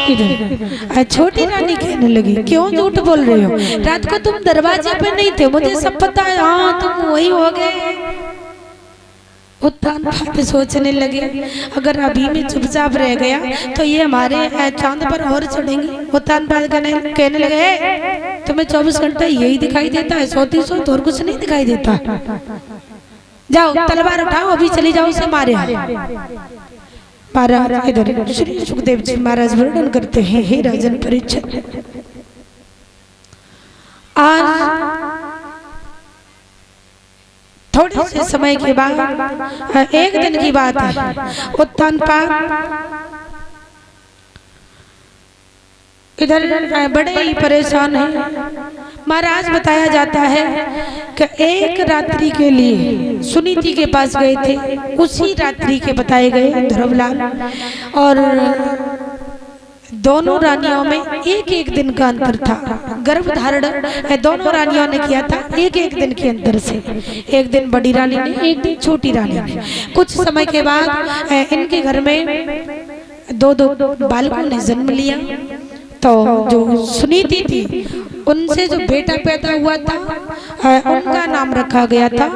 इधर छोटी रानी कहने लगी, क्यों झूठ बोल रहे हो? रात को तुम दरवाजे पे नहीं थे, मुझे सब पता है। हाँ तुम वही हो गए। उत्तान पाद सोचने लगे, अगर अभी में चुपचाप रह गया तो ये हमारे चांद पर और चढ़ेंगे। उत्तान पाद कहने लगे, तुम्हें 24 घंटा यही दिखाई देता है, सोती सो तो और कुछ नहीं दिखाई देता। जाओ तलवार उठाओ, अभी चली जाओ, उसे मारे। महाराज इधर श्री सुखदेव जी महाराज वर्णन करते हैं, हे राजन परीक्षित, आज थोड़े से समय के बाद एक दिन की बात है। उत्तान पाद इधर बड़े ही परेशान हैं। महाराज बताया जाता है कि एक रात्रि के लिए सुनीति के पास गए थे। उसी रात्रि के बताए गए ध्रुवलाल और दोनों रानियों में एक एक दिन का अंतर था। गर्भ धारण दोनों रानियों ने किया था एक एक दिन के अंतर से। एक दिन बड़ी रानी ने, एक दिन छोटी रानी ने। कुछ समय के बाद इनके घर में दो बालकों ने जन्म लिया। तो जो सुनीति थी उनसे जो बेटा पैदा हुआ था उनका नाम रखा गया था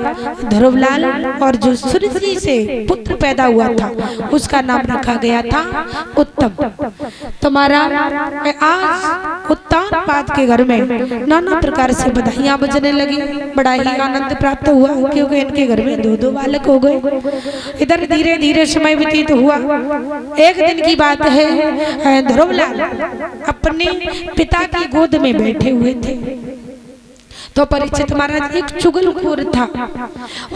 ध्रुवलाल, और जो सुरसी से पुत्र पैदा हुआ था उसका नाम रखा गया था उत्तम। तुम्हारा आज उत्तान पाद के घर में नाना प्रकार से बधाइयां बजने लगी। बड़ा ही आनंद प्राप्त हुआ क्योंकि इनके घर में दो बालक हो गए। इधर धीरे धीरे समय व्यतीत हुआ। एक दिन की बात है, ध्रुवलाल अपने पिता की गोद में बैठे हुए थे। तो परीक्षित महाराज एक चुगलखोर था,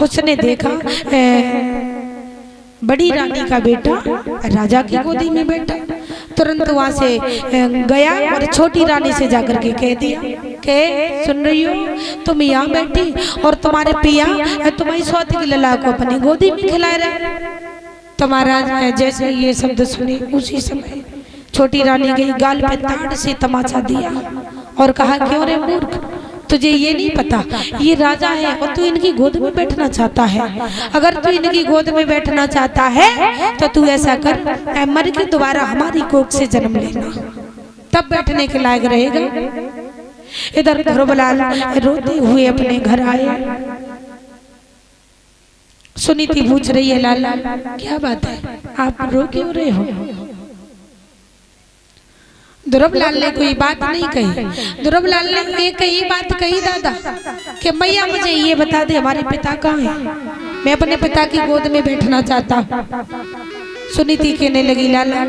उसने देखा बड़ी रानी का बेटा राजा की गोदी में बैठा। तुरंत वहां से गया और छोटी रानी से जाकर के कह दिया कि सुन रही हो, तुम यहाँ बैठी और तुम्हारे पिया तुम्हारी सौती की लला को अपनी गोदी में खिला रहे। तो महाराज जैसे ये शब्द सुने उसी समय छोटी रानी गई, गाल पे ताड़ से तमाचा दिया और कहा, क्यों रे मूर्ख, तुझे ये नहीं पता ये राजा है और तू इनकी गोद में बैठना चाहता है? अगर तू इनकी गोद में बैठना चाहता है तो तू ऐसा कर, मर के दोबारा हमारी कोख से जन्म लेना, तब बैठने के लायक रहेगा। इधर ध्रुवलाल रोते हुए अपने घर आए। सुनीति पूछ रही है, लाला क्या बात है, आप रो क्यों रहे हो? ध्रुवलाल ने कोई बात नहीं कही। ध्रुवलाल ने एक ही बात कही, दादा कि मैया मुझे ये बता दे हमारे पिता कहाँ हैं, मैं अपने पिता की गोद में बैठना चाहता हूँ। सुनीति कहने लगी, लाला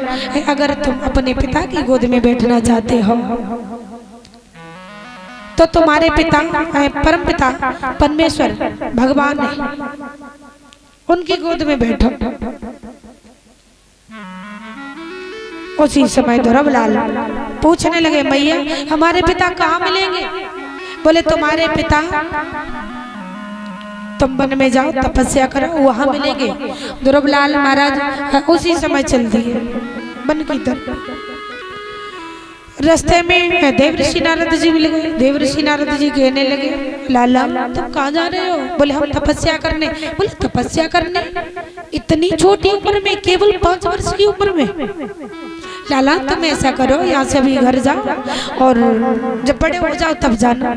अगर तुम अपने पिता की गोद में बैठना चाहते हो तो तुम्हारे पिता परम पिता परमेश्वर भगवान है, उनकी गोद में बैठो। उसी समय ध्रुवलाल पूछने लगे, मैया हमारे पिता कहाँ मिलेंगे? बोले तुम्हारे पिता तुम वन में जाओ तपस्या करो वहां मिलेंगे। ध्रुवलाल महाराज उसी समय चल दिए वन की तरफ। रास्ते में देवऋषि नारद जी मिल गए। देवऋषि नारद जी कहने लगे, लाला तुम कहाँ जा रहे हो? बोले हम तपस्या करने। बोले तपस्या करने इतनी छोटी उम्र में, केवल 5 वर्ष की उम्र में? लाला तुम ऐसा करो, यहाँ से अभी घर जाओ और जब बड़े हो जाओ तब जाना।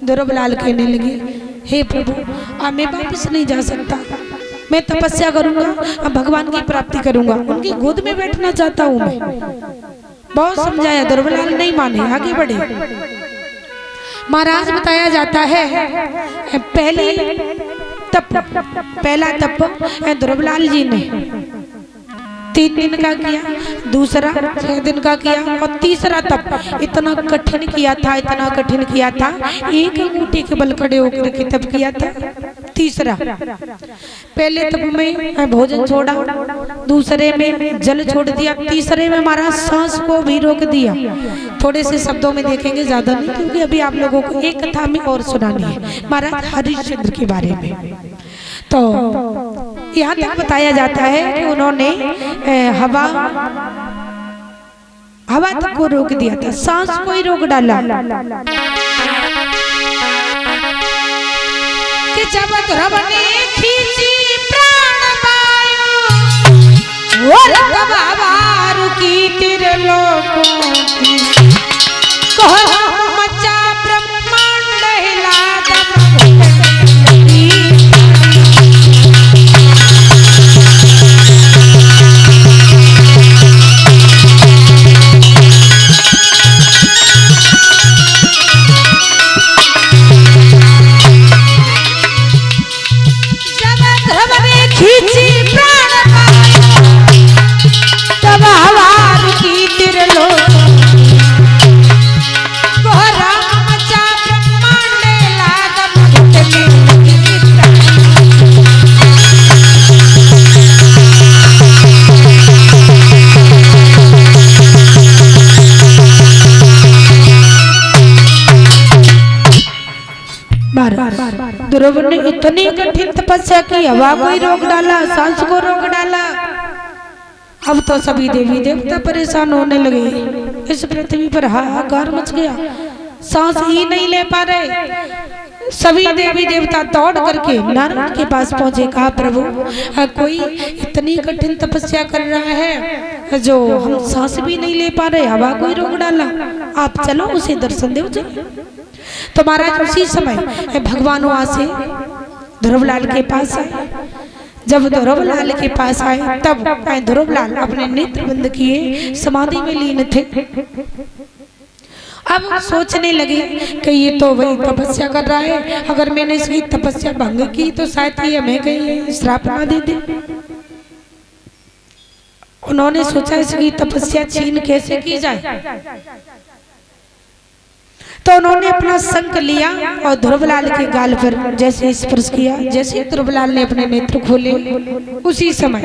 ध्रुवलाल कहने लगे, हे प्रभु अब मैं वापस नहीं जा सकता, मैं तपस्या करूंगा, अब भगवान की प्राप्ति करूंगा, उनकी गोद में बैठना चाहता हूँ मैं। बहुत समझाया, ध्रुवलाल नहीं माने, आगे बढ़े। महाराज बताया जाता है पहला तप ध्रुवलाल जी ने 3 दिन का किया, दूसरा 6 दिन का किया और तीसरा तप इतना कठिन किया था, इतना कठिन किया था, एक अंगूठे के बल खड़े होकर के तप किया था। तीसरा, पहले तप में भोजन छोड़ा, दूसरे में जल छोड़ दिया, तीसरे में महाराज सांस को भी रोक दिया। थोड़े से शब्दों में देखेंगे, ज्यादा नहीं, क्योंकि अभी आप लोगों को एक कथा में और सुनानी है महाराज हरिश्चंद्र के बारे में। तो यहाँ तक बताया जाता है कि उन्होंने हवा तक को रोक दिया था, सांस को ही रोक डाला। कि जब ध्रुव ने खींची प्राण वायु और तब हवा रुकी त्रिलोक ध्रुव ने इतनी कठिन तपस्या की, हवा को ही रोक डाला, सांस को रोक डाला। अब तो सभी देवी देवता परेशान होने लगे। इस पृथ्वी पर हाहाकार मच गया, सांस ही नहीं ले पा रहे। सभी देवी देवता दौड़ करके नारद के पास पहुंचे। कहा प्रभु, कोई इतनी कठिन तपस्या कर रहा है जो हम सांस भी नहीं ले पा रहे, हवा को ही रोक डाला, आप चलो उसे दर्शन दो। तो महाराज उसी समय भगवान वहां से ध्रुवलाल के पास आए। जब ध्रुवलाल के पास आए तब ध्रुवलाल अपने नेत्र बंद किए समाधि में लीन थे। अब सोचने लगे कि ये तो वही तपस्या कर रहा है, अगर मैंने इसकी तपस्या भंग की तो शायद ये हमें कहीं श्राप ना दे दे। उन्होंने सोचा इसकी तपस्या छीन कैसे की जाए। तो उन्होंने अपना शंख लिया और ध्रुवलाल के गाल पर जैसे स्पर्श किया। जैसे ध्रुवलाल ने अपने नेत्र खोले उसी समय